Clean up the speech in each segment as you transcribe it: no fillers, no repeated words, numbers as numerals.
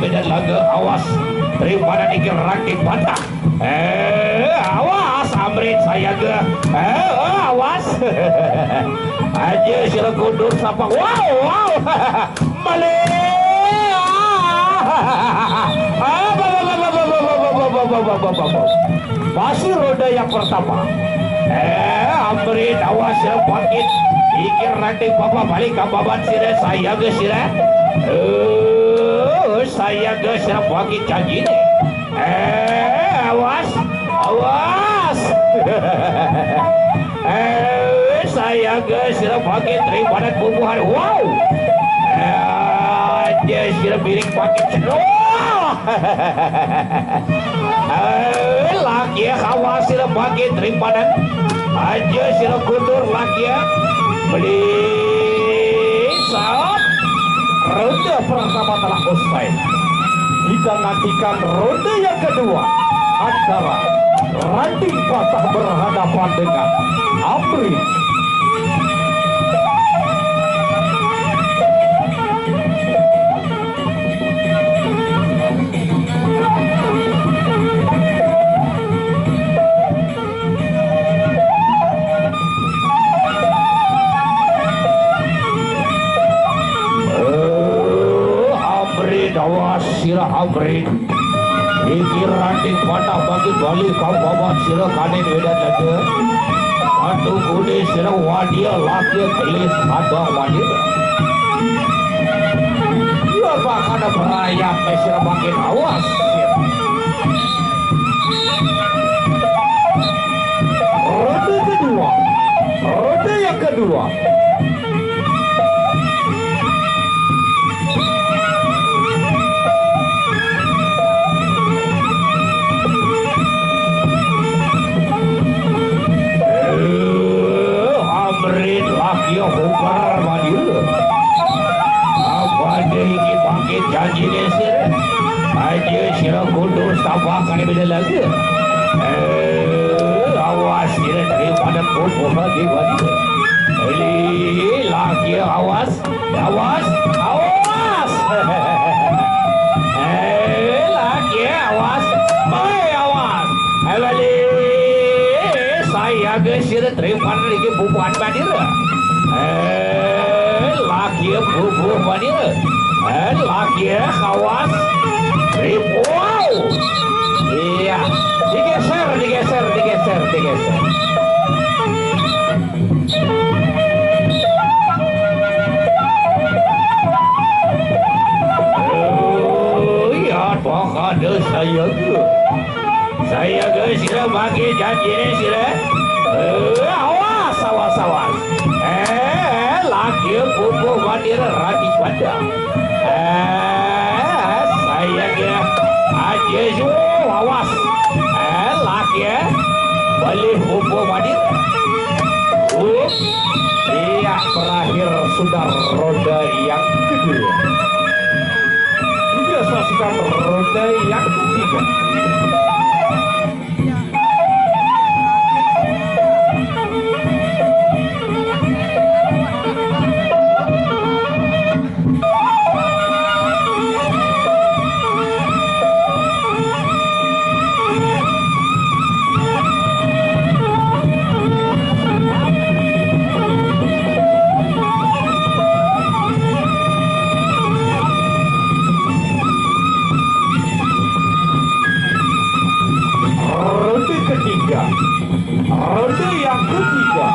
medan laga awas daripada dikir ranting patah awas Amrit saya ke awas aja sila kundur sapa wow male masih roda yang pertama Amrit awas ya bangkit ikir ranting papa balik ke babat sira saya ke sira saya ke sira bangkit janji nih awas saya ke sira bangkit daripada bubuhan wow aja sira biring bangkit laki awas sira bangkit daripada aja sira kundur laki beli saat ronde pertama telah usai. Kita nantikan ronde yang kedua antara ranting patah berhadapan dengan Amrit. Awas sirah Amrit ikir ranting patah bagi balik kau bawa sirah kanin wedan lagi satu kudi sirah wadia laki gelis ada wadia biar bakal ada berayap sirah makin awas ronde yang kedua dia hukar manila apa dia ingin bangkit janji desir aja sila kundur sabah kali beda lagi awas sila daripada kumpul lagi manila laki awas laki awas awas saya ke sila daripada lagi bubuhan manila laki bubur vanila laki kawas wow iya digeser ya pokoknya saya ke sila bagi janji sila awas laki bubuh vanila rati pada saya ke aja awas laki balik bubuh vanila iya terakhir sudah roda yang kedua juga saksikan roda yang ketiga ronde yang ketiga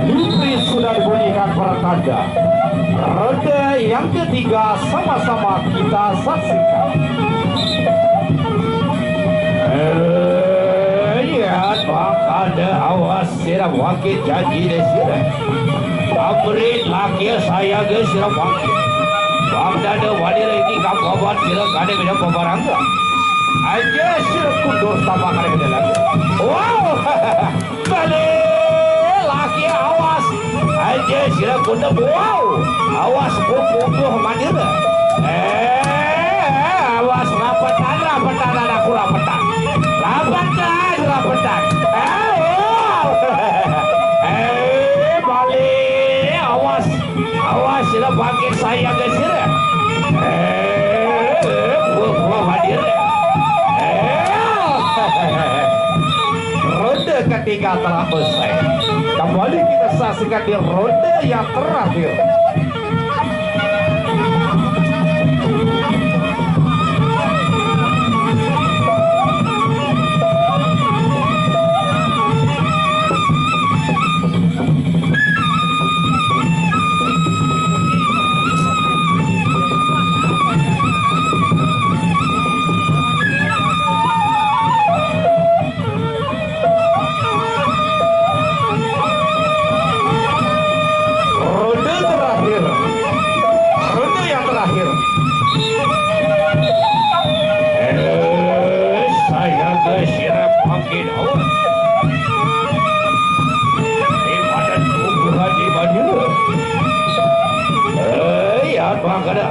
Iblis sudah dibunyikan pertanda ronde yang ketiga sama-sama kita saksikan lihat ada awas sirap wakil janji desirah Amrit laki saya ke sirap wakil Bagdada wanita ini kamu obat sirap kade beda pebarangga aja sirap kundur sama kade beda lagi wow balik laki awas aja sirap kundur wow awas bubuh mandir awas rapetan aku rapetan balik awas Awas sila bangkit saya guys sila. Gua hadir. Ronde ketiga telah selesai. Kembali kita saksikan di ronde yang terakhir.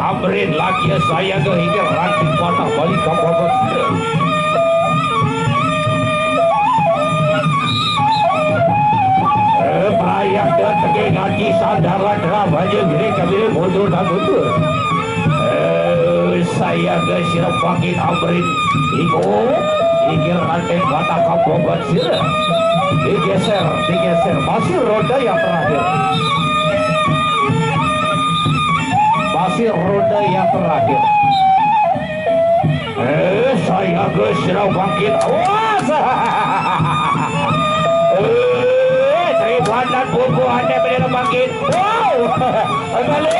Amrin lagi saya ke hingga ranting patah balik ke bawah. Pelayak dan tegak ngaji sandaran ramanya gini kami mundur dan mundur. Saya ke sirap bangkit Amrin hingga ranting patah ke bawah sirap. Digeser masih roda yang terakhir. Masih roda yang terakhir. Saya ke sirap bangkit. Awas. Terima dan buku anda berdiri bangkit. Wow. Kembali.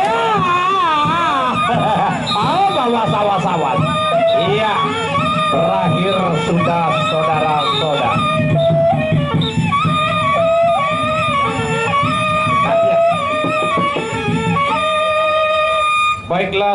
Awas. Iya. Terakhir sudah saudara-saudara. Baiklah.